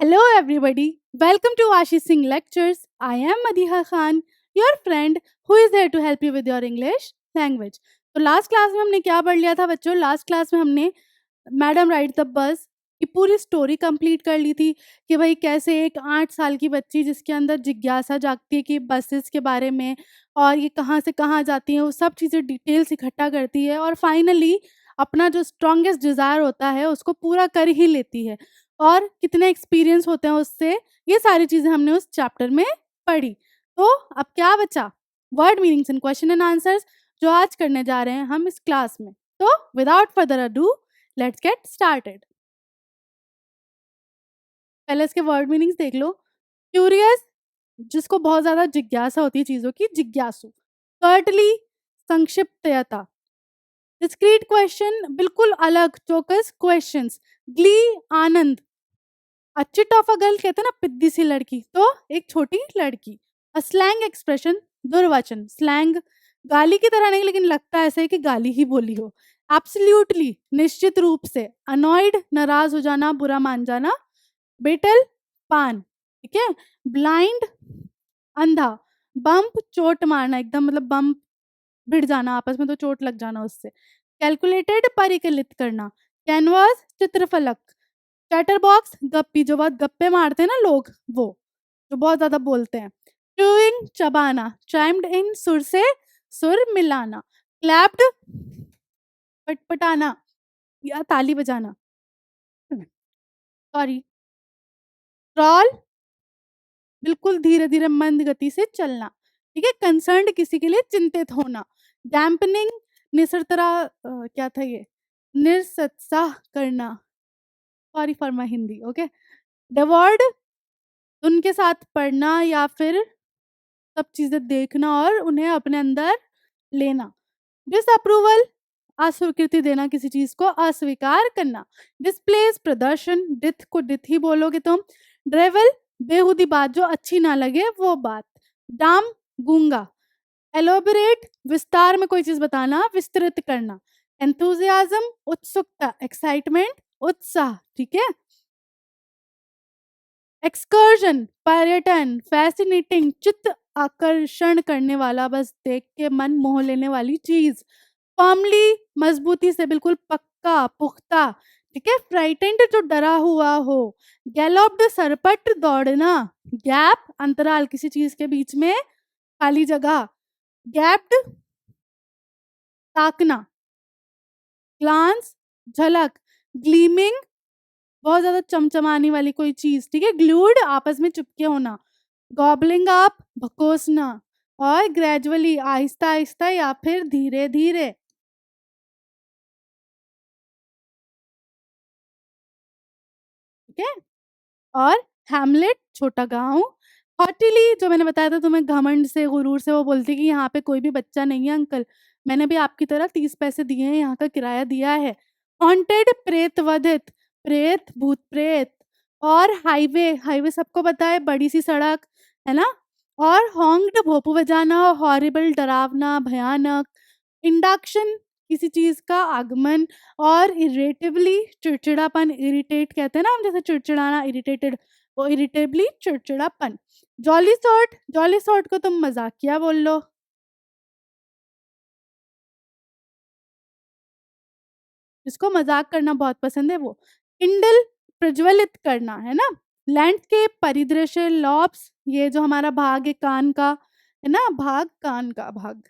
Hello, everybody. Welcome to Ashi Singh Lectures. I am Madiha Khan, your friend who is here to help you with your English language. तो last class में हमने क्या पढ़ लिया था बच्चों? Last class में हमने मैडम राइड द बस की पूरी स्टोरी कंप्लीट कर ली थी कि भाई कैसे एक 8 साल की बच्ची जिसके अंदर जिज्ञासा जागती है कि बसेस के बारे में और ये कहाँ से कहाँ जाती हैं, वो सब चीज़ें डिटेल्स इकट्ठा करती है और फाइनली अपना जो स्ट्रॉन्गेस्ट डिज़ायर होता है उसको पूरा कर ही लेती है। और कितने एक्सपीरियंस होते हैं उससे, ये सारी चीज़ें हमने उस चैप्टर में पढ़ी। तो अब क्या बचा? Word meanings and question and answers, जो आज करने जा रहे हैं हम इस क्लास में। तो without further ado, let's get started. पहले इसके वर्ड मीनिंग्स देख लो। क्यूरियस, जिसको बहुत ज़्यादा जिज्ञासा होती है चीज़ों की, जिज्ञासु। कर्टली, संक्षिप्तता। डिस्क्रीट क्वेश्चन, बिल्कुल अलग, चौकस questions. Glee, Anand. A chit of a girl कहते हैं ना, पिद्दी सी लड़की, तो एक छोटी लड़की। अ स्लैंग एक्सप्रेशन, दुर्वचन। स्लैंग गाली की तरह नहीं, लेकिन लगता ऐसे है कि गाली ही बोली हो। एब्सोल्युटली, निश्चित रूप से। अनॉयड, नाराज हो जाना, बुरा मान जाना। बेटल, पान, ठीक है। ब्लाइंड, अंधा। बम्प, चोट मारना, एकदम मतलब बम्प, भिड़ जाना आपस में तो चोट लग जाना उससे। कैलकुलेटेड, परिकलित करना। कैनवास, चित्रफलक। चैटर बॉक्स, गप्पी, जो बहुत गप्पे मारते हैं ना लोग, वो जो बहुत ज्यादा बोलते हैं। च्यूइंग, चबाना। चाइम्ड इन, सुर से सुर मिलाना। क्लैप्ड, पटपटाना या ताली बजाना। सॉरी। क्रॉल, बिल्कुल धीरे धीरे मंद गति से चलना, ठीक है। कंसर्न्ड, किसी के लिए चिंतित होना। डैम्पनिंग, निसरतरा क्या था ये, निरसत्साह करना। Sorry for my Hindi, okay. डिवॉर्ड, उनके साथ पढ़ना या फिर सब चीजें देखना और उन्हें अपने अंदर लेना। डिसअप्रूवल, अस्वीकृति देना, किसी चीज को अस्वीकार करना। डिस्प्लेस, प्रदर्शन। डिथ को डिथ ही बोलोगे तुम। ड्रेवल, बेहुदी बात, जो अच्छी ना लगे वो बात। डाम, गूंगा। एलोबरेट, विस्तार में कोई चीज बताना, विस्तृत करना। एंथुजियाज्म, उत्सुकता, एक्साइटमेंट, उत्साह, ठीक है। एक्सकर्जन, पर्यटन। फैसिनेटिंग, चित्त आकर्षण करने वाला, बस देख के मन मोह लेने वाली चीज। फर्मली, मजबूती से, बिल्कुल पक्का, पुख्ता, ठीक है। फ्राइटेंड, जो डरा हुआ हो। गैलोप्ड, सरपट, दौड़ना। गैप, अंतराल, किसी चीज के बीच में खाली जगह। गैप्ड, ताकना। ग्लांस, झलक। ग्लीमिंग, बहुत ज्यादा चमचमाने वाली कोई चीज, ठीक है। ग्लूड, आपस में चिपके होना। Goblin up, भकोसना। और ग्रेजुअली, आहिस्ता आहिस्ता या फिर धीरे धीरे, ठीक है। और हैमलेट, छोटा गांव। हॉटिली, जो मैंने बताया था तुम्हें, घमंड से, गुरूर से, वो बोलती कि यहाँ पे कोई भी बच्चा नहीं है अंकल, मैंने भी आपकी तरह 30 पैसे दिए हैं, यहाँ का किराया दिया है। हॉन्टेड, प्रेत वधित, प्रेत, भूत प्रेत। और हाईवे, हाईवे सबको पता है, बड़ी सी सड़क, है ना। और हॉन्ग्ड, भोंपू बजाना। हॉरिबल, डरावना, भयानक। इंडक्शन, किसी चीज का आगमन। और इरिटेबली, चिड़चिड़ापन। इरिटेट कहते हैं ना हम, जैसे चिड़चिड़ाना, इरिटेटेड, वो इरिटेबली, चिड़चिड़ापन। जॉली सॉर्ट, जॉली सॉर्ट को तुम मजाकिया बोल लो, जिसको मजाक करना बहुत पसंद है वो। किंडल, प्रज्वलित करना, है ना। लैंडस्केप, परिदृश्य। लॉब्स, ये जो हमारा भाग है कान का, है ना, भाग, कान का भाग।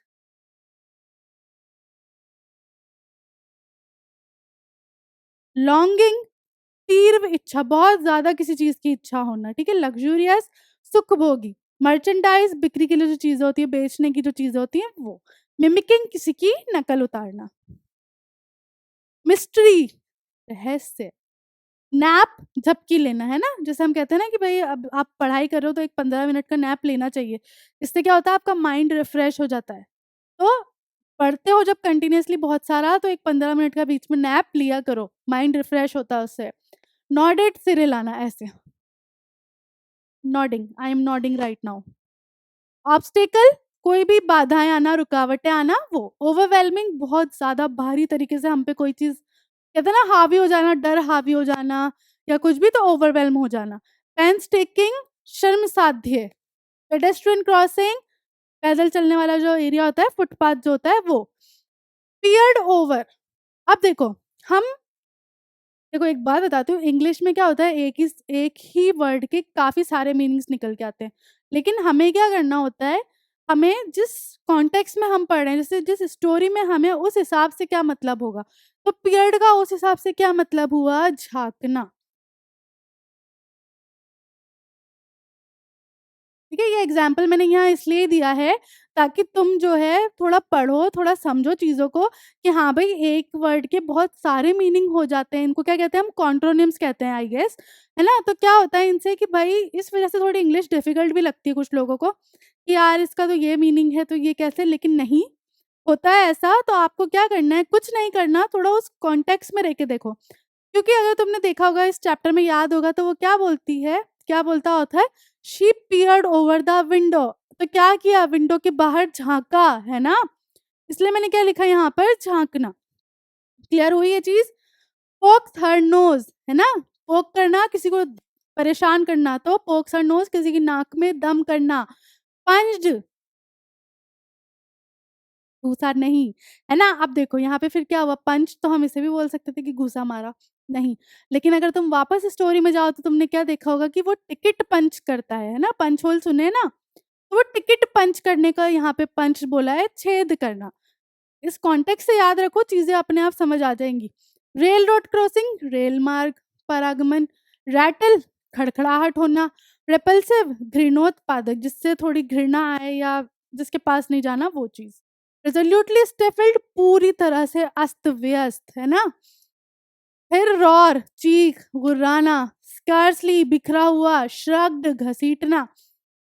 लॉन्गिंग, तीव्र इच्छा, बहुत ज्यादा किसी चीज की इच्छा होना, ठीक है। लग्जूरियस, सुखभोगी। मर्चेंडाइज, बिक्री के लिए जो चीजें होती है, बेचने की जो चीजें होती है वो। मिमिकिंग, किसी की नकल उतारना। मिस्ट्री, रहस्य। नैप, झपकी लेना, है ना। जैसे हम कहते हैं ना कि भाई अब आप पढ़ाई कर रहे हो तो एक 15 मिनट का नैप लेना चाहिए, इससे क्या होता है, आपका माइंड रिफ्रेश हो जाता है। तो पढ़ते हो जब कंटिन्यूअसली बहुत सारा, तो एक 15 मिनट का बीच में नैप लिया करो, माइंड रिफ्रेश होता है उससे। नॉडेड, सिरे लाना, ऐसे। Nodding, I am nodding right now. Obstacle, कोई भी बाधाएं आना, रुकावटें आना, वो। ओवरवेलमिंग, बहुत ज्यादा भारी तरीके से हम पे कोई चीज, कहते हैं ना हावी हो जाना, डर हावी हो जाना या कुछ भी, तो ओवरवेलम हो जाना। पेंस टेकिंग शर्मसाध्य, पेडेस्ट्रियन क्रॉसिंग पैदल चलने वाला जो एरिया होता है, फुटपाथ जो होता है वो। पियर्ड ओवर, अब देखो हम देखो एक बात बताती हूँ, इंग्लिश में क्या होता है, एक ही वर्ड के काफ़ी सारे मीनिंग्स निकल के आते हैं। लेकिन हमें क्या करना होता है, हमें जिस कॉन्टेक्स्ट में हम पढ़ रहे हैं, जैसे जिस स्टोरी में हमें उस हिसाब से क्या मतलब होगा। तो पियर्ड का उस हिसाब से क्या मतलब हुआ, झाँकना। ठीक है, ये एग्जाम्पल मैंने यहाँ इसलिए दिया है ताकि तुम जो है थोड़ा पढ़ो, थोड़ा समझो चीज़ों को कि हाँ भाई एक वर्ड के बहुत सारे मीनिंग हो जाते हैं। इनको क्या कहते हैं, हम कॉन्ट्रोनिम्स कहते हैं आई गेस, है ना? तो क्या होता है इनसे कि भाई इस वज़ह से थोड़ी इंग्लिश डिफ़िकल्ट भी लगती है कुछ लोगों को कि यार इसका तो ये मीनिंग है, तो ये कैसे? लेकिन नहीं, होता है ऐसा। तो आपको क्या करना है, कुछ नहीं करना, थोड़ा उस कॉन्टेक्स्ट में रह के देखो। क्योंकि अगर तुमने देखा होगा इस चैप्टर में, याद होगा, तो वो क्या बोलती है, क्या बोलता होता है, शी पीयर्ड ओवर द विंडो। तो क्या किया, विंडो के बाहर झांका, है ना? इसलिए मैंने क्या लिखा यहाँ पर, झांकना। क्लियर हुई ये चीज? पोक्स हर नोज, है ना? पोक करना, किसी को परेशान करना, तो पोक्स हर नोज, किसी की नाक में दम करना। पंज्ड, घूसा नहीं, है ना? अब देखो यहाँ पे फिर क्या हुआ, पंच तो हम इसे भी बोल सकते थे कि घूसा मारा, नहीं। लेकिन अगर तुम वापस स्टोरी में जाओ तो तुमने क्या देखा होगा कि वो टिकट पंच करता है ना? पंच होल सुने ना? तो वो टिकट पंच करने का यहाँ पे पंच बोला है, छेद करना। इस कॉन्टेक्स्ट से याद रखो, चीजें अपने आप समझ आ जाएंगी। रेल रोड क्रॉसिंग, रेल मार्ग पर आगमन। रैटल, खड़खड़ाहट होना। रिपल्सिव, घृणोत्पादक, जिससे थोड़ी घृणा आए या जिसके पास नहीं जाना, वो चीज। रेजोल्यूटली स्टेफल्ड, पूरी तरह से अस्त व्यस्त, है ना? फिर रॉर, चीख, गुर्राना। स्कार्सली, बिखरा हुआ। श्रग्ड, घसीटना।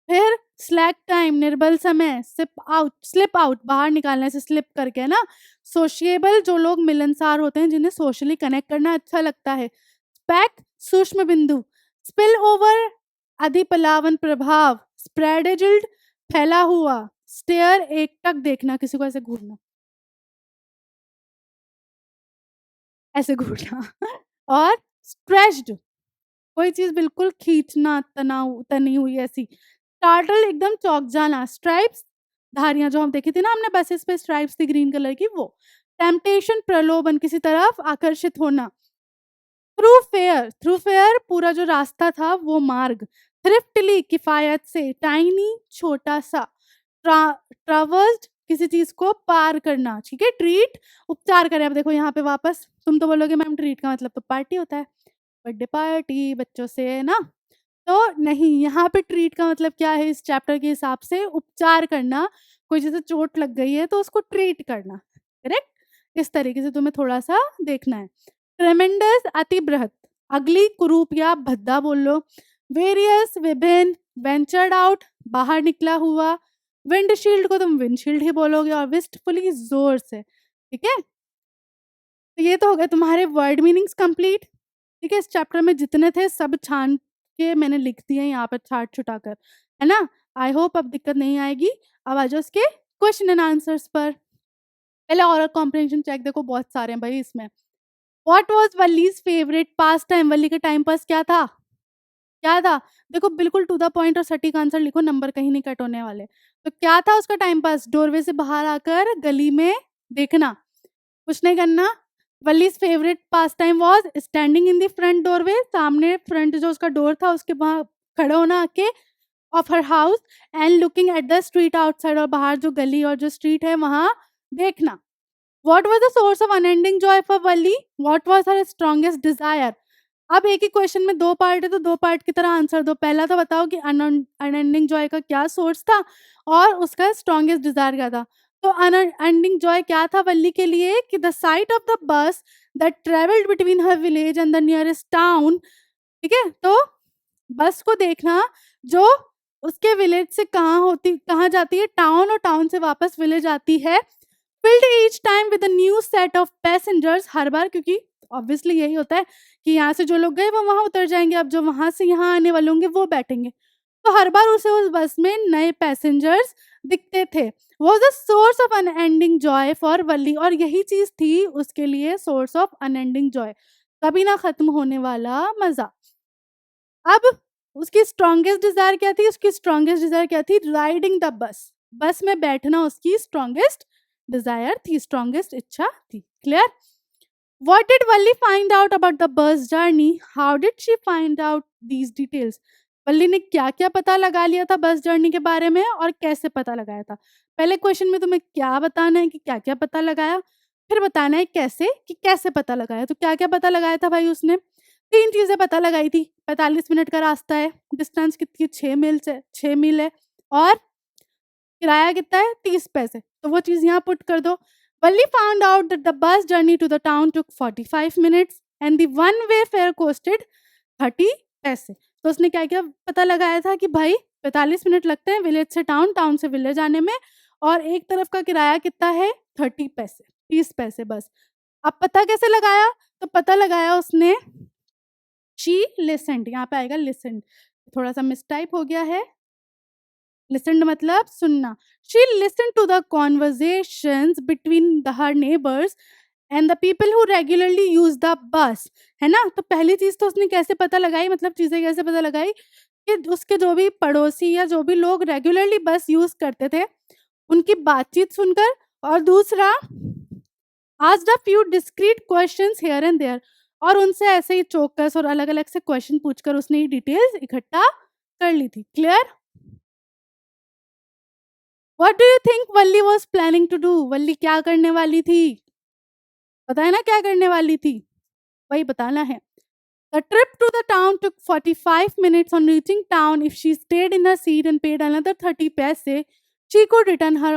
फिर स्लैक टाइम, निर्बल समय। स्लिप आउट, बाहर निकालने से, स्लिप करके, है ना? सोशिएबल, जो लोग मिलनसार होते हैं, जिन्हें सोशली कनेक्ट करना अच्छा लगता है। स्पैक, सूक्ष्म बिंदु। स्पिल ओवर, अधिपलावन प्रभाव। स्प्रेडेजिल्ड, फैला हुआ। स्टेयर, एकटक देखना, किसी को ऐसे घूरना, ऐसे घूरना। और स्ट्रेच्ड, कोई चीज बिल्कुल खींचना, तनी हुई ऐसी। टार्टल, एकदम चौक जाना। स्ट्राइप्स, धारियां जो हम देखी थी ना हमने बसेस पे, स्ट्राइप्स थी ग्रीन कलर की, वो। टेम्पटेशन, प्रलोभन, किसी तरफ आकर्षित होना। थ्रू फेयर, पूरा जो रास्ता था वो मार्ग। थ्रिफ्टली, किफायत से। टाइनी, छोटा सा। ट्रावर्स्ड, किसी चीज को पार करना, ठीक है? ट्रीट, उपचार करें। अब देखो यहाँ पे वापस तुम तो बोलोगे मैम ट्रीट का मतलब तो पार्टी होता है, बर्थडे पार्टी बच्चों से, है ना? तो नहीं, यहाँ पे ट्रीट का मतलब क्या है इस चैप्टर के हिसाब से, उपचार करना। कोई जैसे चोट लग गई है तो उसको ट्रीट करना, करेक्ट? इस तरीके से तुम्हें थोड़ा सा देखना है। ट्रेमेंडस, अति बृहत। अगली, कुरूप या भद्दा बोल लो। वेरियस, विभिन्न। वेंचर्ड आउट, बाहर निकला हुआ। विंडशील्ड को तुम विंडशील्ड ही बोलोगे, और विस्टफुली, जोर से, ठीक है? तो ये तो हो गए तुम्हारे वर्ड मीनिंग्स कंप्लीट। ठीक है, इस चैप्टर में जितने थे सब छान के मैंने लिख दिए यहाँ पर छाट छुटा कर, है ना? आई होप अब दिक्कत नहीं आएगी। अब आ जाओ उसके क्वेश्चन एंड आंसर्स पर। पहले ऑरल कॉम्प्रिहेंशन चेक, देखो बहुत सारे हैं भाई इसमें। What was Valli's favourite pastime, Valli का टाइम पास क्या था? क्या था? देखो बिल्कुल टू द पॉइंट और सटीक आंसर लिखो, नंबर कहीं नहीं कट होने वाले। तो क्या था उसका टाइम पास? डोरवे से बाहर आकर गली में देखना, कुछ नहीं करना। Valli's favourite pastime was standing in the front doorway, सामने फ्रंट जो उसका डोर था उसके वहां खड़े होना आके, of her house, and looking at the street outside, और बाहर जो गली और जो स्ट्रीट है वहां देखना। What was the source of unending joy for Valli? What was her strongest desire? अब एक ही क्वेश्चन में दो पार्ट है तो दो पार्ट की तरह आंसर दो। पहला तो बताओ कि अनएंडिंग जॉय का क्या सोर्स था और उसका स्ट्रॉन्गेस्ट डिजायर क्या था। तो अनएंडिंग जॉय क्या था वल्ली के लिए कि द साइट ऑफ द बस that travelled between her village and the nearest town. ठीक है, तो बस को देखना जो उसके विलेज से कहाँ जाती है, टाउन, और टाउन से वापस विलेज आती है। Filled each time with a new set of passengers, हर बार, क्योंकि ऑब्वियसली यही होता है कि यहाँ से जो लोग गए वो वहां उतर जाएंगे, अब जो वहां से यहाँ आने वाले होंगे वो बैठेंगे। तो हर बार उसे उस बस में नए पैसेंजर्स दिखते थे। Was the source of unending joy for Valli, और यही चीज थी उसके लिए सोर्स ऑफ अनएंडिंग जॉय, कभी ना खत्म होने वाला मजा। अब उसकी स्ट्रॉन्गेस्ट डिज़ायर क्या थी? उसकी स्ट्रॉन्गेस्ट डिज़ायर क्या थी? Riding the bus. बस में बैठना उसकी स्ट्रॉन्गेस्ट डिज़ायर थी, स्ट्रॉन्गेस्ट इच्छा थी। Clear? What did Valli find out about the bus journey? How did she find out these details? वल्ली ने क्या-क्या पता लगा लिया था बस जर्नी के बारे में और कैसे पता लगाया था? पहले क्वेश्चन में तुम्हें क्या बताना है कि क्या-क्या पता लगाया, फिर बताना है कैसे कि कैसे पता लगाया। तो क्या-क्या पता लगाया था भाई उसने? 3 चीज़ें पता लगाई थी। 45 मिनट का रास्ता है, डिस्टेंस कितनी 6 मील है और किराया कितना है? 30 पैसे। तो वो चीज़ यहाँ पुट कर दो। Valli found out that the bus journey to the town took 45 minutes and the one way fare costed 30 पैसे। तो उसने क्या-क्या पता लगाया था कि भाई 45 मिनट लगते हैं विलेज से टाउन, टाउन से विलेज आने में और एक तरफ का किराया कितना है? 30 पैसे, 30 पैसे बस। अब पता कैसे लगाया? तो पता लगाया उसने शी लिस्टेंड, यहाँ पे आएगा लिस्टेंड, थोड़ा-सा मिसटाइप हो गया है। लिस्टेंड मतलब सुनना। She listened to the conversations between her neighbours and the people who regularly use the bus, है ना? तो पहली चीज़ तो उसने कैसे पता लगाई, मतलब चीज़ें कैसे पता लगाई कि उसके जो भी पड़ोसी या जो भी लोग रेगुलरली बस यूज़ करते थे, उनकी बातचीत सुनकर। और दूसरा, asked a few discreet questions here and there, और उनसे ऐसे ही चौकस और अलग-अलग से क्वेश्चन पूछकर उसने ये डिटेल्स इकट्ठा कर ली थी। Clear? What do you think Valli was planning to do? Valli क्या करने वाली थी? पता है ना क्या करने वाली थी? वही बताना है। The trip to the town took 45 minutes. On reaching town, if she stayed in her seat and paid another 30 paise, she could return her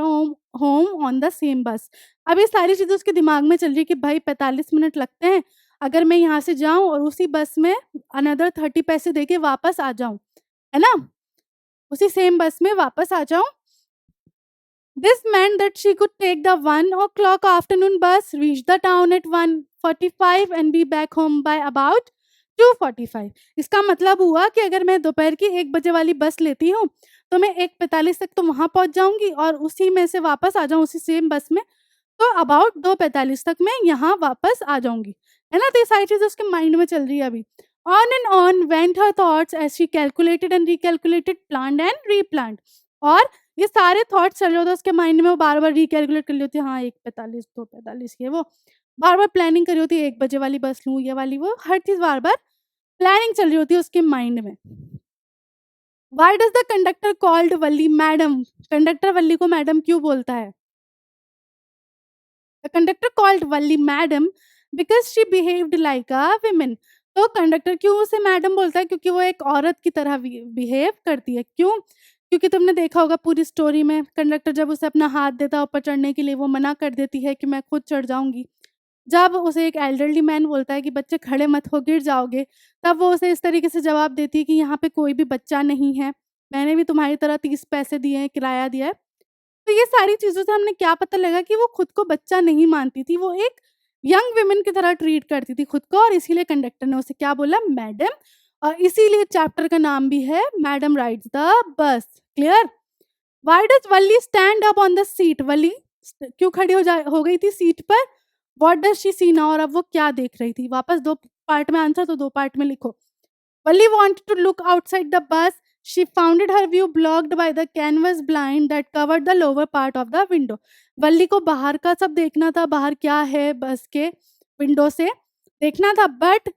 home on the same bus. अब ये सारी चीज़ें उसके दिमाग में चल रही है कि भाई 45 मिनट लगते हैं, अगर मैं यहाँ से जाऊँ और उसी बस में अनदर 30 पैसे देके वापस आ जाऊँ, है ना? उसी सेम बस में वापस आ जाऊँ। This meant that she could take the 1 o'clock afternoon bus, reach the town at 1:45 and be back home by about 2:45। इसका मतलब हुआ कि अगर मैं दोपहर की 1 बजे वाली बस लेती हूँ, तो मैं 1:45 तक तो वहाँ पहुँच जाऊँगी और उसी में से वापस आ जाऊँ उसी सेम बस में, तो अबाउट 2:45 तक मैं यहाँ वापस आ जाऊँगी। है ना? तो ये सारी चीज़ें उसके माइंड में चल रही है अभी। On and on went her thoughts as she calculated and recalculated, planned and replanned. और ये सारे थॉट्स चल रहे होते हैं उसके माइंड में, वो बार-बार रिकैलकुलेट कर रही होती है, हाँ 1:45, 2:45 ये वो। बार-बार प्लानिंग कर रही होती है, 1 बजे वाली बस लूँ, ये वाली वो, हर चीज़ बार-बार प्लानिंग चल रही होती है उसके माइंड में। Why does the conductor called Valli madam? Conductor Valli को मैडम क्यों बोलता है? The conductor called Valli madam because she behaved like a woman. तो कंडक्टर क्यों उसे मैडम बोलता है? क्योंकि वो एक औरत की तरह बिहेव करती है। क्यों? क्योंकि तुमने देखा होगा पूरी स्टोरी में कंडक्टर जब उसे अपना हाथ देता है ऊपर चढ़ने के लिए, वो मना कर देती है कि मैं खुद चढ़ जाऊँगी। जब उसे एक एल्डरली मैन बोलता है कि बच्चे खड़े मत हो, गिर जाओगे, तब वो उसे इस तरीके से जवाब देती है कि यहाँ पे कोई भी बच्चा नहीं है। मैंने भी तुम्हारी तरह 30 पैसे दिए हैं, किराया दिया है। तो ये सारी चीज़ों से हमने क्या पता लगा कि वो खुद को बच्चा नहीं मानती थी, वो एक यंग वुमन की तरह ट्रीट करती थी खुद को, और इसीलिए कंडक्टर ने उसे क्या बोला? मैडम। और इसीलिए चैप्टर का नाम भी है madam rides the bus. Clear? Why does Valli stand up on the seat? Valli क्यों खड़ी हो गई थी सीट पर? What does she see now? और अब वो क्या देख रही थी? वापस 2 पार्ट में आंसर, तो 2 पार्ट में लिखो। Valli wanted to look outside the bus. She found her view blocked by the canvas blind that covered the lower part of the window. वल्ली को बाहर का सब देखना था, बाहर क्या है बस के विंडो से देखना था, बट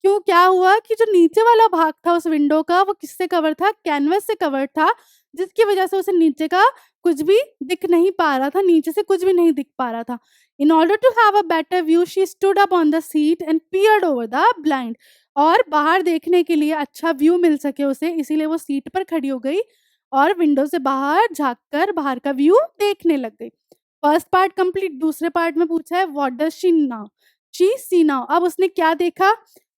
क्यों क्या हुआ कि जो नीचे वाला भाग था उस विंडो का, वो किससे कवर था? कैनवस से कवर था, जिसकी वजह से उसे नीचे का कुछ भी दिख नहीं पा रहा था, नीचे से कुछ भी नहीं दिख पा रहा था। In order to have a better view, she stood up on the seat and peered over the blind. और बाहर देखने के लिए अच्छा व्यू मिल सके उसे, इसीलिए वो सीट पर खड़ी हो गई और विंडो से बाहर झाँककर बाहर का व्यू देखने लग गई। First part complete. दूसरे पार्ट में पूछा है what does she now? She see now. अब उसने क्या देखा?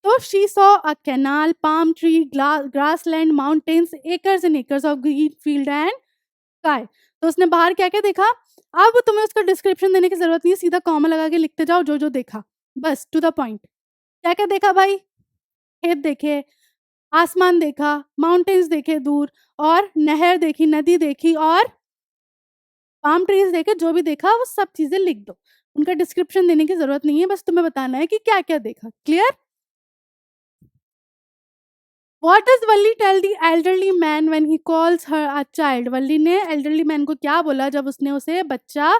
तो she saw a canal, palm tree, grassland, mountains, acres and acres of green field and sky. तो उसने बाहर क्या-क्या देखा? अब तुम्हें उसका डिस्क्रिप्शन देने की ज़रूरत नहीं है, सीधा कॉमा लगा के लिखते जाओ जो-जो देखा। बस टू द पॉइंट। क्या-क्या देखा भाई? खेत देखे, आसमान देखा, माउंटेन्स देखे दूर, और नहर देखी, नदी देखी, और पाम ट्रीज़ देखे, जो भी देखा वो सब चीज़ें लिख दो। उनका डिस्क्रिप्शन देने की ज़रूरत नहीं है, बस तुम्हें बताना है कि क्या-क्या देखा। Clear? What does Valli tell the elderly man when he calls her a child? Valli ने एल्डरली मैन को क्या बोला जब उसने उसे बच्चा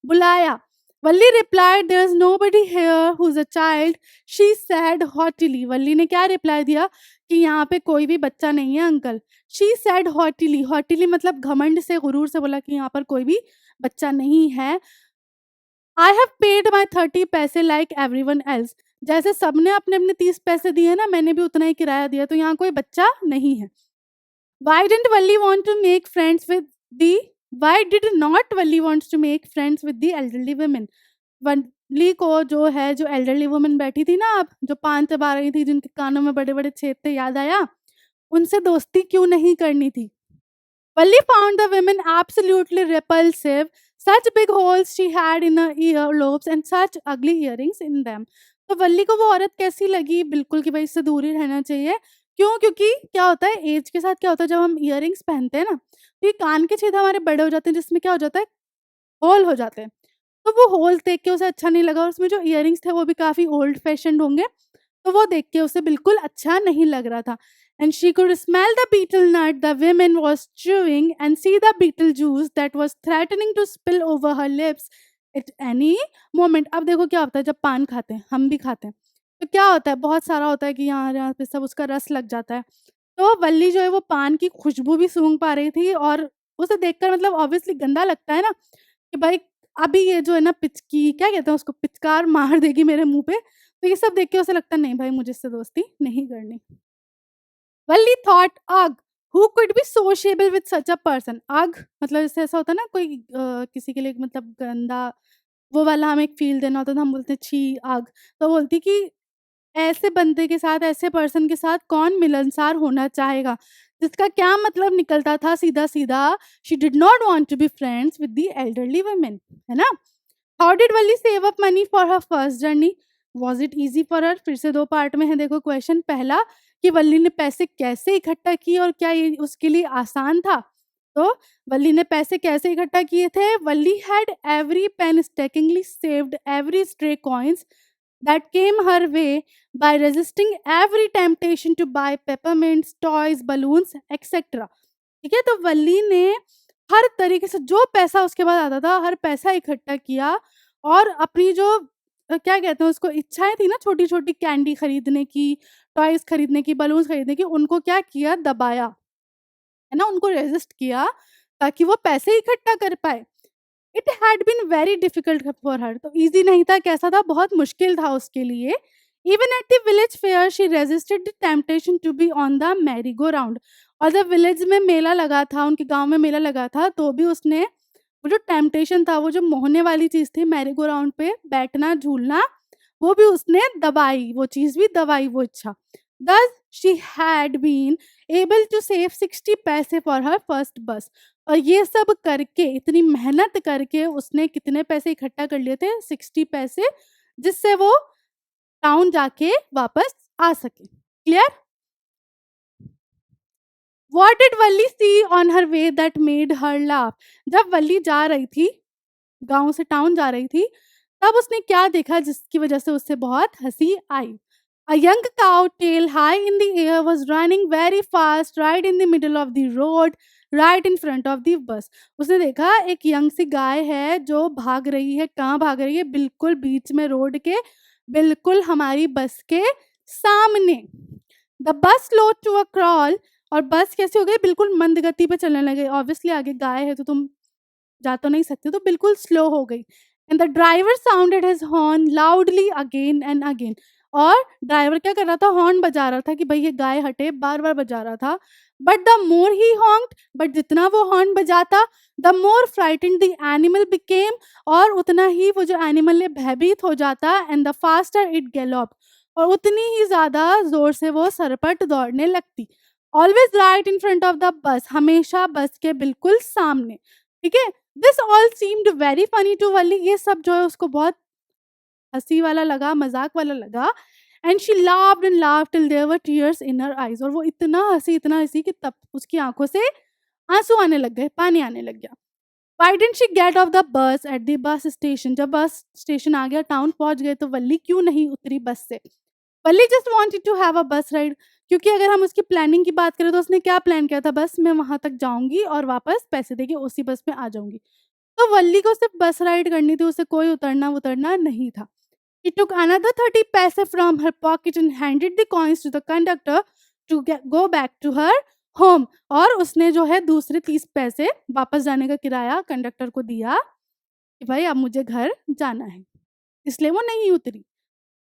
बुलाया? Valli replied there is nobody here who is a child, she said haughtily. Valli ने क्या रिप्लाई दिया कि यहाँ पे कोई भी बच्चा नहीं है अंकल। शी सेड हॉटिली, हॉटिली मतलब घमंड से, गुरूर से बोला कि यहाँ पर कोई भी बच्चा नहीं है। आई हैव पेड माई 30 पैसे लाइक एवरीवन एल्स। जैसे सबने अपने अपने 30 पैसे दिए ना, मैंने भी उतना ही किराया दिया, तो यहाँ कोई बच्चा नहीं है। Why didn't Valli want to make friends with the why did not Valli wants to make friends with the elderly women? वल्ली को जो है, जो एल्डरली वुमन बैठी थी ना, अब जो पान चबा रही थी, जिनके कानों में बड़े बड़े छेद थे, याद आया? उनसे दोस्ती क्यों नहीं करनी थी? Valli found the women absolutely repulsive. Such big holes she had in her earlobes and such ugly earrings in them. तो वल्ली को वो औरत कैसी लगी? बिल्कुल कि भाई इससे दूर ही रहना चाहिए। क्यों? क्योंकि क्या होता है, एज के साथ क्या होता है, जब हम इयररिंग्स पहनते हैं ना, तो ये कान के छेद हमारे बड़े हो जाते हैं, जिसमें क्या हो जाता है, होल हो जाते हैं। तो वो होल देख के उसे अच्छा नहीं लगा, और उसमें जो इयररिंग्स थे वो भी काफ़ी ओल्ड फैशन्ड होंगे, तो वो देख के उसे बिल्कुल अच्छा नहीं लग रहा था। And she could smell the beetle not the women was chewing and see the beetle juice that was threatening to spill over her lips at any moment। अब देखो क्या होता है, जब पान खाते हैं, हम भी खाते हैं, तो क्या होता है, बहुत सारा होता है कि यहाँ पे सब उसका रस लग जाता है। तो वल्ली जो है वो पान की खुशबू भी सूंघ पा रही थी, और उसे देखकर मतलब ऑब्वियसली गंदा लगता है ना, कि भाई अभी ये जो है ना पिचकी क्या कहते हैं उसको, पिचकार मार देगी मेरे मुँह पे। तो ये सब देख के उसे लगता है नहीं भाई, मुझे इससे दोस्ती नहीं करनी। Valli thought ugh, who could be sociable with such a person. Ugh मतलब इससे ऐसा होता है ना, कोई किसी के लिए मतलब गंदा, वो वाला हमें एक फ़ील देना होता है, तो हम बोलते हैं छी अग। तो बोलती कि ऐसे बंदे के साथ, ऐसे पर्सन के साथ कौन मिलनसार होना चाहेगा? जिसका क्या मतलब निकलता था सीधा-सीधा, she did not want to be friends with the elderly women, है ना? How did Valli save up money for her first journey? Was it easy for her? फिर से 2 पार्ट में है देखो क्वेश्चन। पहला कि वल्ली ने पैसे कैसे इकट्ठा किए और क्या ये उसके लिए आसान था? तो वल्ली ने पैसे कैसे इकट्ठा किए थे? Valli had every painstakingly saved every stray coins that came her way by resisting every temptation to buy peppermints, toys, balloons, etc. ठीक है? तो वल्ली ने हर तरीके से जो पैसा उसके पास आता था, हर पैसा इकट्ठा किया, और अपनी जो क्या कहते हैं उसको, इच्छाएँ थी ना छोटी-छोटी, कैंडी खरीदने की, टॉयज़ खरीदने की, बलून्स खरीदने की, उनको क्या किया, दबाया, है ना? उनको रेज़िस्ट किया ताकि वो पैसे इकट्ठा कर पाए। It had been very difficult for her. तो ईज़ी नहीं था, कैसा था, बहुत मुश्किल था उसके लिए। Even at the village fair she resisted the temptation to be on the merry go round. और जब विलेज में मेला लगा था, उनके गाँव में मेला लगा था, तो भी उसने वो जो टेम्पटेशन था, वो जो मोहने वाली चीज़ थी, मैरी गो राउंड पे बैठना, झूलना, वो भी उसने दबाई, वो चीज़ भी दबाई, वो इच्छा। Thus she had been able to save 60 पैसे फॉर हर फर्स्ट बस। और ये सब करके, इतनी मेहनत करके उसने कितने पैसे इकट्ठा कर लिए थे? 60 पैसे, जिससे वो टाउन जाके वापस आ सके। Clear? What did Valli see on her way that made her laugh? जब वल्ली जा रही थी, गाँव से टाउन जा रही थी, तब उसने क्या देखा जिसकी वजह से उसे बहुत हँसी आई? A young cow, tail high in the air, was running very fast right in the middle of the road, right in front of the bus. उसने देखा एक यंग सी गाय है जो भाग रही है, कहाँ भाग रही है? बिल्कुल बीच में रोड के, बिल्कुल हमारी बस के सामने। The bus slow to a crawl, और बस कैसी हो गई? बिल्कुल मंद गति पे चलने लगे। ऑब्वियसली आगे गाय है तो तुम जा तो नहीं सकते, तो बिल्कुल स्लो हो गई। And the driver sounded his horn loudly again and again. और ड्राइवर क्या कर रहा था? हॉर्न बजा रहा था कि भाई ये गाय हटे, बार-बार बजा रहा था। But the more he honked, but जितना वो हॉर्न बजाता, the more frightened the animal became, और उतना ही वो जो एनिमल है भयभीत हो जाता। एंड द फास्टर इट गैलोप्ड, और उतनी ही ज़्यादा ज़ोर से वो सरपट दौड़ने लगती। Always right in front of the bus, हमेशा बस के बिल्कुल सामने। ठीक है? This all seemed very funny to Valli. ये सब जो है उसको बहुत हँसी वाला लगा, मज़ाक वाला लगा। And she laughed and laughed till there were tears in her eyes, और वो इतना हँसी कि तब उसकी आँखों से आँसू आने लग गए, पानी आने लग गया। Why didn't she get of the बस एट द बस स्टेशन? जब बस स्टेशन आ गया, टाउन पहुँच गए, तो वल्ली क्यों नहीं उतरी बस से? Valli just wanted to have a bus ride. क्योंकि अगर हम उसकी प्लानिंग की बात करें तो उसने क्या प्लान किया था, बस मैं वहाँ तक जाऊँगी और वापस पैसे देके उसी बस में आ जाऊँगी। तो वल्ली को सिर्फ़ बस राइड करनी थी, उसे कोई उतरना-वुतरना नहीं था। He took another 30 paise from her pocket and handed the coins to the conductor to go back to her home। और उसने जो है दूसरे 30 पैसे वापस जाने का किराया कंडक्टर को दिया कि भाई अब मुझे घर जाना है, इसलिए वो नहीं उतरी।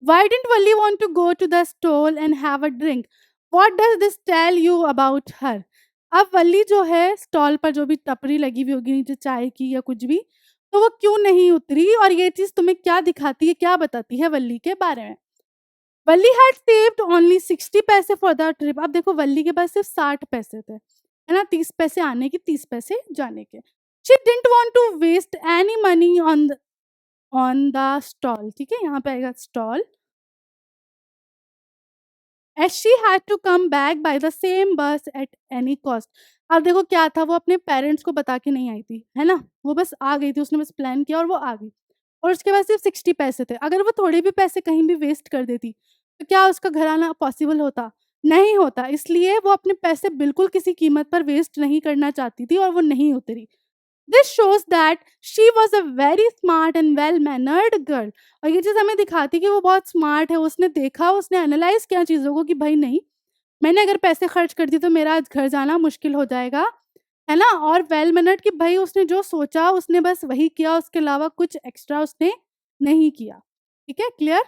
Why didn't Valli want to go to the stall and have a drink? What does this tell you about her? अब वल्ली जो है स्टॉल पर जो भी टपरी लगी हुई होगी नीचे चाय की या कुछ भी, तो वो क्यों नहीं उतरी और ये चीज़ तुम्हें क्या दिखाती है, क्या बताती है वल्ली के बारे में? वल्ली हैड सेव्ड ओनली 60 पैसे फॉर द ट्रिप। अब देखो वल्ली के पास सिर्फ 60 पैसे थे, है ना? 30 पैसे आने के, 30 पैसे जाने के। She didn't want to waste any money on the stall, ठीक है? यहाँ पे आएगा stall. As she had to come back by the same bus at any cost। अब देखो क्या था, वो अपने पेरेंट्स को बता के नहीं आई थी, है ना? वो बस आ गई थी, उसने बस प्लान किया और वो आ गई। और उसके पास सिर्फ 60 पैसे थे। अगर वो थोड़े भी पैसे कहीं भी वेस्ट कर देती, तो क्या उसका घर आना पॉसिबल होता? नहीं होता। इसलिए वो अपने पैसे बिल्कुल किसी कीमत पर वेस्ट नहीं करना चाहती थी और वो नहीं उतरी। This shows that she was a very smart and well mannered girl. और ये चीज़ हमें दिखाती है कि वो बहुत स्मार्ट है। उसने देखा, उसने एनालाइज किया चीज़ों को कि भाई नहीं, मैंने अगर पैसे खर्च कर दिए तो मेरा आज घर जाना मुश्किल हो जाएगा, है ना? और वेल मैनर्ड कि भाई उसने जो सोचा उसने बस वही किया, उसके अलावा कुछ एक्स्ट्रा उसने नहीं किया। ठीक है, क्लियर?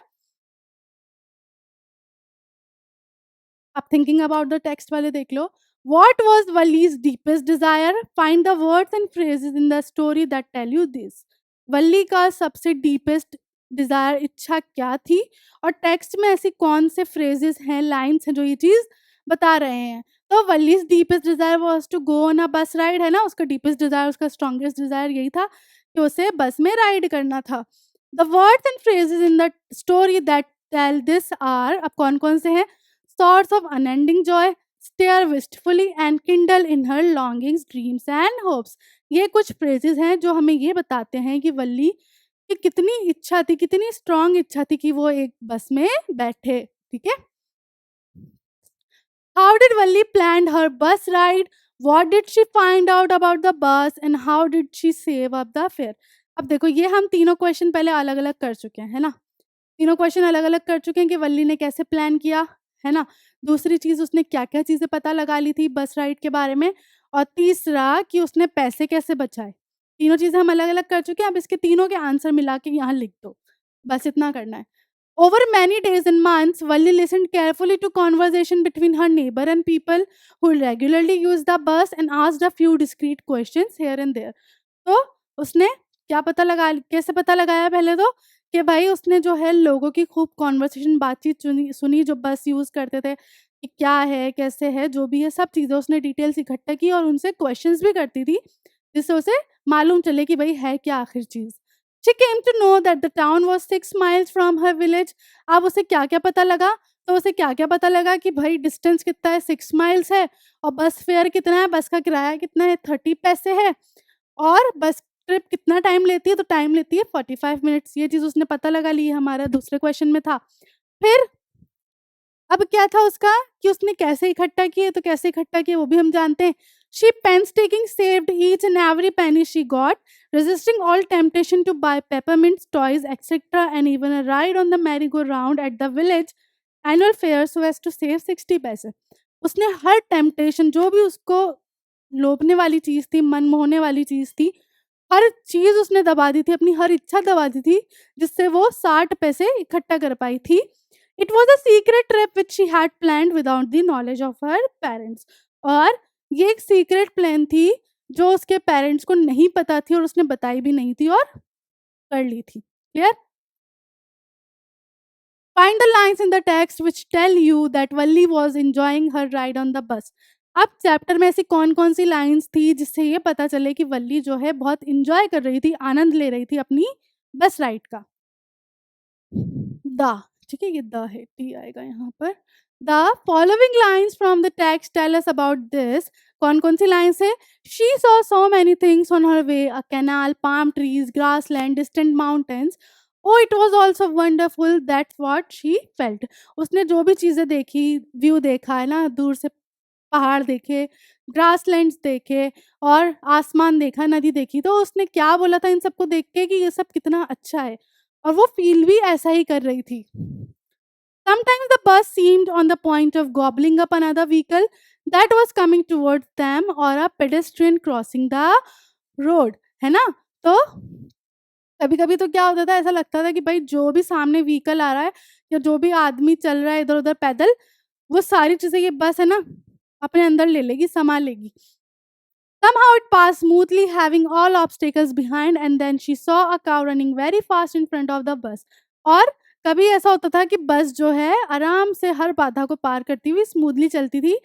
अब थिंकिंग अबाउट द टेक्स्ट वाले देख लो। What was Valli's deepest desire? Find the words and phrases in the story that tell you this. Valli का सबसे डीपेस्ट डिजायर, इच्छा क्या थी और टेक्स्ट में ऐसी कौन से फ्रेजेस हैं, लाइन्स हैं जो ये चीज बता रहे हैं? तो Valli's deepest desire was to go on a bus ride, है ना? उसका डीपेस्ट डिजायर, उसका स्ट्रॉन्गेस्ट डिजायर यही था कि उसे बस में राइड करना था। The words and phrases in the story that tell this are, अब कौन कौन से हैं? Source of unending joy, stare wistfully and kindle in her longings, dreams and hopes। ये कुछ phrases हैं जो हमें ये बताते हैं कि वल्ली की कितनी इच्छा थी, कितनी स्ट्रॉन्ग इच्छा थी कि वो एक बस में बैठे। ठीक है? How did Valli plan her bus ride? What did she find out about the bus and how did she save up the fare? अब देखो ये हम तीनों क्वेश्चन पहले अलग-अलग कर चुके हैं, है ना? तीनों क्वेश्चन अलग-अलग कर चुके हैं कि वल्ली ने कैसे प्लान किया, है ना? दूसरी चीज़ उसने क्या-क्या चीज़ें पता लगा ली थी बस राइड के बारे में और तीसरा कि उसने पैसे कैसे बचाए। तीनों चीज़ें हम अलग-अलग कर चुके हैं, अब इसके तीनों के आंसर मिला के यहाँ लिख दो। बस इतना करना है। Over many days and months, Valli listened carefully to conversation between her neighbor and people who regularly used the bus and asked a few discreet questions here and there। तो उसने क्या पता लगा, कैसे पता लगाया? पहले तो कि भाई उसने जो है लोगों की खूब कॉन्वर्सेशन, बातचीत सुनी जो बस यूज़ करते थे कि क्या है, कैसे है, जो भी है सब चीज़ें उसने डिटेल्स इकट्ठा की और उनसे क्वेश्चंस भी करती थी, जिससे उसे मालूम चले कि भाई है क्या आखिर चीज़। She came to know that the town was 6 miles from her village। अब उसे क्या-क्या पता लगा? तो उसे क्या-क्या पता लगा कि भाई डिस्टेंस कितना है, 6 माइल्स है और बस फेयर कितना है, बस का किराया कितना है, 30 पैसे है और बस ट्रिप कितना टाइम लेती है, तो टाइम लेती है 45 मिनट्स। ये चीज़ उसने पता लगा ली, हमारा दूसरे क्वेश्चन में था। फिर अब क्या था उसका कि उसने कैसे इकट्ठा किए, तो कैसे इकट्ठा किए वो भी हम जानते हैं। She painstaking saved each and every penny she got, resisting all temptation to buy peppermints, toys, etc. and even a ride on the merry-go-round at the village annual fair so as to save 60 पैसे। उसने हर temptation, जो भी उसको लोभने वाली चीज़ थी, मन मोहने वाली चीज़ थी, हर चीज़ उसने दबा दी थी, अपनी हर इच्छा दबा दी थी, जिससे वो 60 पैसे इकट्ठा कर पाई थी। It was a secret trip which she had planned without the knowledge of her parents. और ये एक सीक्रेट प्लान थी जो उसके पेरेंट्स को नहीं पता थी और उसने बताई भी नहीं थी और कर ली थी। Clear? Find the lines in the text which tell you that Valli was enjoying her ride on the bus. अब चैप्टर में ऐसी कौन कौन सी लाइन्स थी जिससे ये पता चले कि वल्ली जो है बहुत इंजॉय कर रही थी, आनंद ले रही थी अपनी बस राइड का। द, ठीक है, ये द है, टी आएगा यहाँ पर। The following lines from the text tell us about this. कौन कौन सी लाइन्स है? She saw so many things on her way, a canal, palm trees, grass land, distant mountains. Oh it was also wonderful, that's what she felt. उसने जो भी चीज़ें देखी, view देखा है ना, दूर से पहाड़ देखे, ग्रासलैंड्स देखे और आसमान देखा, नदी देखी, तो उसने क्या बोला था इन सबको देख के कि ये सब कितना अच्छा है, और वो फ़ील भी ऐसा ही कर रही थी। Sometimes the bus seemed on the point of gobbling up another vehicle that was coming towards them or a pedestrian crossing the road, है ना? तो कभी-कभी तो क्या होता था, ऐसा लगता था कि भाई जो भी सामने व्हीकल आ रहा है या जो भी आदमी चल रहा है इधर-उधर पैदल, वो सारी चीज़ें ये बस है ना, अपने अंदर ले लेगी, समा लेगी। Somehow it passed smoothly, having all obstacles behind, and then she saw a cow running very fast in front of the bus. और कभी ऐसा होता था कि बस जो है आराम से हर बाधा को पार करती हुई स्मूथली चलती थी।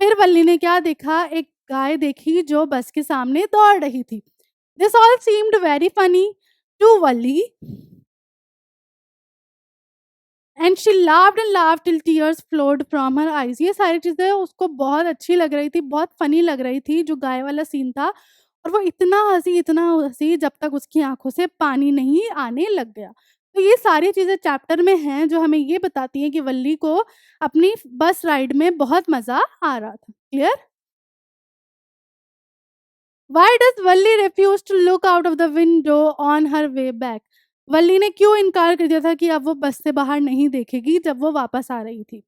फिर वल्ली ने क्या देखा, एक गाय देखी जो बस के सामने दौड़ रही थी। This all seemed very funny to Valli, and she laughed and laughed till tears flowed from her eyes. ये सारी चीज़ें उसको बहुत अच्छी लग रही थी, बहुत फ़नी लग रही थी जो गाय वाला सीन था, और वो इतना हँसी जब तक उसकी आँखों से पानी नहीं आने लग गया। तो ये सारी चीज़ें चैप्टर में हैं जो हमें ये बताती हैं कि वल्ली को अपनी बस राइड में बहुत मज़ा आ रहा था। Clear? Why does Valli refuse to look out of the window on her way back? Valli ने क्यों इनकार कर दिया था कि अब वो बस से बाहर नहीं देखेगी जब वो वापस आ रही थी?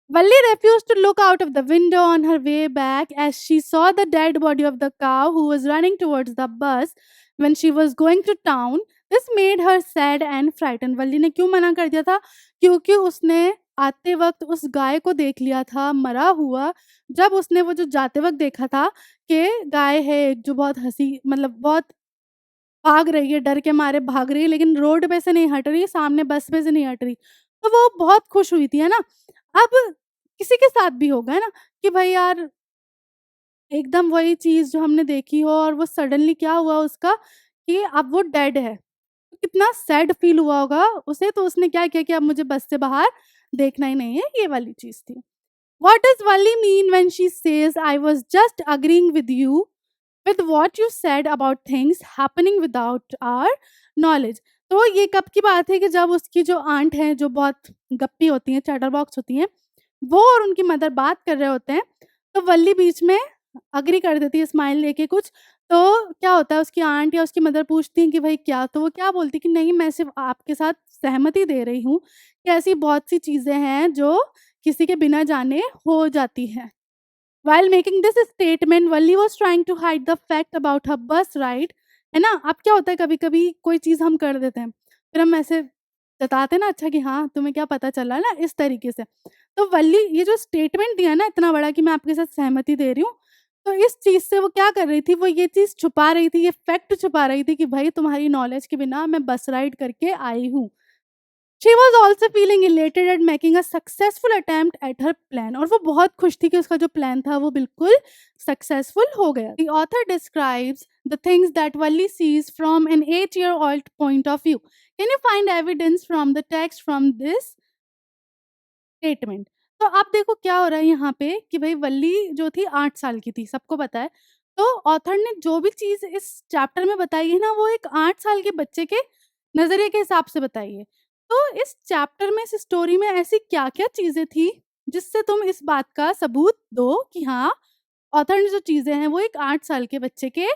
Valli refused to look out of the window on her way back as she saw the dead body of the cow who was running towards the bus when she was going to town. This made her sad and frightened. वल्ली ने क्यों मना कर दिया था? क्योंकि उसने आते वक्त उस गाय को देख लिया था मरा हुआ। जब उसने वो जो जाते वक्त देखा था कि गाय है एक जो बहुत हँसी, मतलब बहुत भाग रही है, डर के मारे भाग रही है, लेकिन रोड पे से नहीं हट रही है, सामने बस पे से नहीं हट रही। तो वो बहुत खुश हुई थी, है ना? अब किसी के साथ भी होगा, है ना? कि भाई यार एकदम वही चीज़ जो हमने देखी हो और वो सडनली क्या हुआ उसका कि अब वो डेड है। तो कितना सैड फ़ील हुआ होगा उसे, तो उसने क्या किया कि अब मुझे बस से बाहर देखना ही नहीं है, ये वाली चीज़ थी। What does Valli mean when she says I was just agreeing with you with what you said about things happening without our knowledge? तो ये कब की बात है कि जब उसकी जो आंट हैं, जो बहुत गप्पी होती हैं, चैटर बॉक्स होती हैं, वो और उनकी मदर बात कर रहे होते हैं, तो वल्ली बीच में एग्री कर देती है स्माइल लेके कुछ। तो क्या होता है, उसकी आंट या उसकी मदर पूछती हैं कि भाई क्या? तो वो क्या बोलती है कि नहीं, मैं सिर्फ़ आपके साथ सहमति दे रही हूँ कि ऐसी बहुत सी चीज़ें हैं जो किसी के बिना जाने हो जाती हैं। While making this statement, Valli was trying to hide the fact about her bus ride, है ना? अब क्या होता है कभी-कभी कोई चीज़ हम कर देते हैं, फिर हम ऐसे जताते हैं ना, अच्छा कि हाँ, तुम्हें क्या पता चला ना, इस तरीके से। तो वल्ली ये जो स्टेटमेंट दिया ना इतना बड़ा कि मैं आपके साथ सहमति दे रही हूँ, तो इस चीज़ से वो क्या कर रही थी, वो ये चीज़ छुपा रही थी, ये फैक्ट छुपा रही थी कि भाई तुम्हारी नॉलेज के बिना मैं बस राइड करके आई हूँ। She was also feeling elated eight making a successful attempt at her plan, और वो बहुत खुश थी कि उसका जो प्लान था वो बिल्कुल सक्सेसफुल हो गया। The author describes the things that Valli sees from an 8 year old point of view. Can you find evidence from the text from this statement? तो आप देखो क्या हो रहा है यहाँ पे कि भाई वल्ली जो थी 8 साल की थी, सबको पता है। तो ऑथर ने जो भी चीज़ इस चैप्टर में बताई है ना, वो एक 8 साल के बच्चे के नज़रिए के हिसाब से बताई है। तो इस चैप्टर में, इस स्टोरी में ऐसी क्या-क्या चीज़ें थी, जिससे तुम इस बात का सबूत दो कि हाँ, ऑथर ने जो चीज़ें हैं वो एक 8 साल के बच्चे के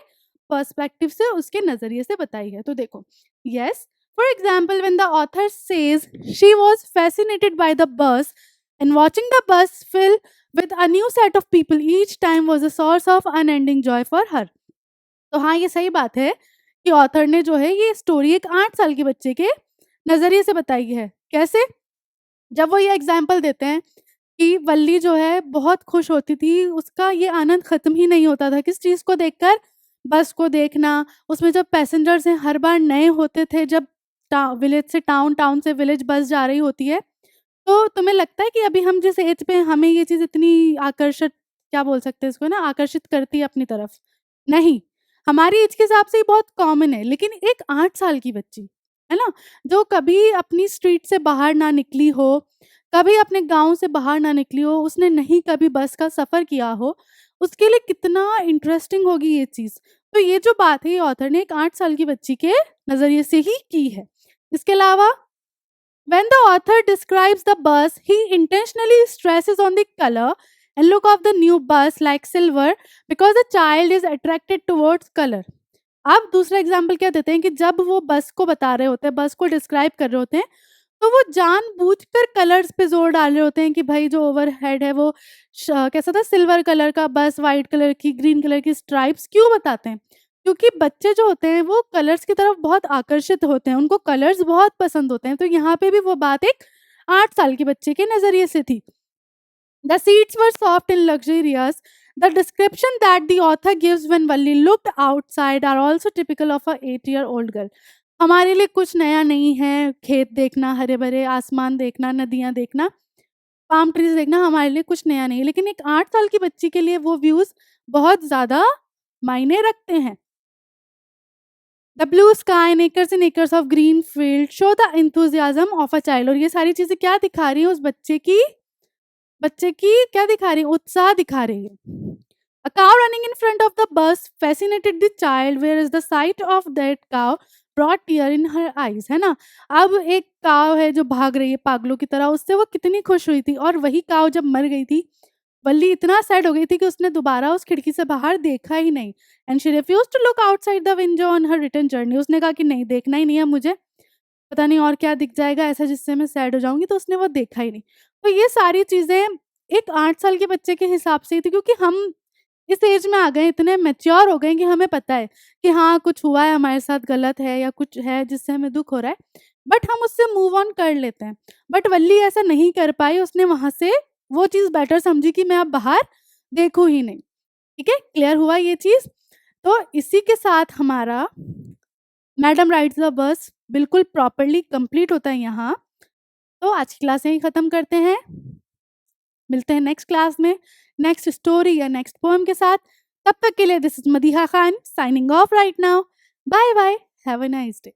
पर्सपेक्टिव से, उसके नज़रिए से बताई है। तो देखो, yes, for example when the author says she was fascinated by the bus and watching the bus fill with a new set of people each time was a source of unending joy for her। तो हाँ, ये सही बात है कि author ने जो है ये स्टोरी एक 8 साल के बच्चे के नज़रिए से बताई है। कैसे? जब वो ये एग्ज़ाम्पल देते हैं कि वल्ली जो है बहुत खुश होती थी, उसका ये आनंद ख़त्म ही नहीं होता था, किस चीज़ को देखकर? बस को देखना, उसमें जब पैसेंजर्स हैं हर बार नए होते थे, जब विलेज से टाउन, टाउन से विलेज बस जा रही होती है, तो तुम्हें लगता है कि अभी हम जिस एज पे हैं, हमें ये चीज़ इतनी आकर्षित, क्या बोल सकते हैं इसको ना, आकर्षित करती है अपनी तरफ? नहीं, हमारी एज के हिसाब से ये बहुत कॉमन है, लेकिन एक 8 साल की बच्ची, है ना? जो कभी अपनी स्ट्रीट से बाहर ना निकली हो, कभी अपने गाँव से बाहर ना निकली हो, उसने नहीं कभी बस का सफ़र किया हो, उसके लिए कितना इंटरेस्टिंग होगी ये चीज़। तो ये जो बात है, ये ऑथर ने एक 8 साल की बच्ची के नज़रिए से ही की है। इसके अलावा when the author describes the bus, he intentionally stresses on the color and look of the new bus like silver because the child is attracted towards color. आप दूसरा एग्जाम्पल क्या देते हैं कि जब वो बस को बता रहे होते हैं, बस को डिस्क्राइब कर रहे होते हैं, तो वो जानबूझकर कलर्स पे ज़ोर डाल रहे होते हैं कि भाई जो ओवरहेड है वो कैसा था, सिल्वर कलर का बस, वाइट कलर की, ग्रीन कलर की स्ट्राइप्स क्यों बताते हैं? क्योंकि बच्चे जो होते हैं वो कलर्स की तरफ बहुत आकर्षित होते हैं, उनको कलर्स बहुत पसंद होते हैं। तो यहाँ पे भी वो बात एक 8 साल के बच्चे के नज़रिए से थी। The seats were soft and luxurious. The description that the author gives when Valli looked outside are also typical of a 8-year-old girl. हमारे लिए कुछ नया नहीं है, खेत देखना, हरे-भरे आसमान देखना, नदियाँ देखना, पाम ट्रीज़ देखना हमारे लिए कुछ नया नहीं है। लेकिन एक 8 साल की बच्ची के लिए वो व्यूज़ बहुत ज़्यादा मायने रखते हैं। The blue sky and acres of green field show the enthusiasm of a child. और ये सारी चीज़ें क्या दिखा रही हैं उस बच्चे की क्या दिखा रही है? उत्साह दिखा रही है। A cow running in front of the bus fascinated the child, whereas the sight of that cow brought tear in her eyes, है ना? अब एक काव है जो भाग रही है पागलों की तरह, उससे वो कितनी खुश हुई थी। और वही काव जब मर गई थी, वल्ली इतना सैड हो गई थी कि उसने दोबारा उस खिड़की से बाहर देखा ही नहीं। And she refused to look outside the window on her return journey. उसने कहा कि नहीं, देखना ही नहीं है मुझे, पता नहीं और क्या दिख जाएगा ऐसा जिससे मैं सैड हो जाऊँगी, तो उसने वो देखा ही नहीं। तो ये सारी चीज़ें एक 8 साल के बच्चे के हिसाब से ही थी, क्योंकि हम इस एज में आ गए, इतने मैच्योर हो गए कि हमें पता है कि हाँ, कुछ हुआ है हमारे साथ गलत है या कुछ है जिससे हमें दुःख हो रहा है, बट हम उससे मूव ऑन कर लेते हैं। बट वल्ली ऐसा नहीं कर पाई, उसने वहाँ से वो चीज़ बेटर समझी कि मैं अब बाहर देखूँ ही नहीं। ठीक है? क्लियर हुआ ये चीज़? तो इसी के साथ हमारा मैडम राइड्स द बस बिल्कुल प्रॉपर्ली कंप्लीट होता है यहाँ। तो आज की क्लास यहीं ख़त्म करते हैं। मिलते हैं नेक्स्ट क्लास में, नेक्स्ट स्टोरी या नेक्स्ट पोएम के साथ। तब तक के लिए this is Madiha Khan signing off right now. Bye bye, have a nice day.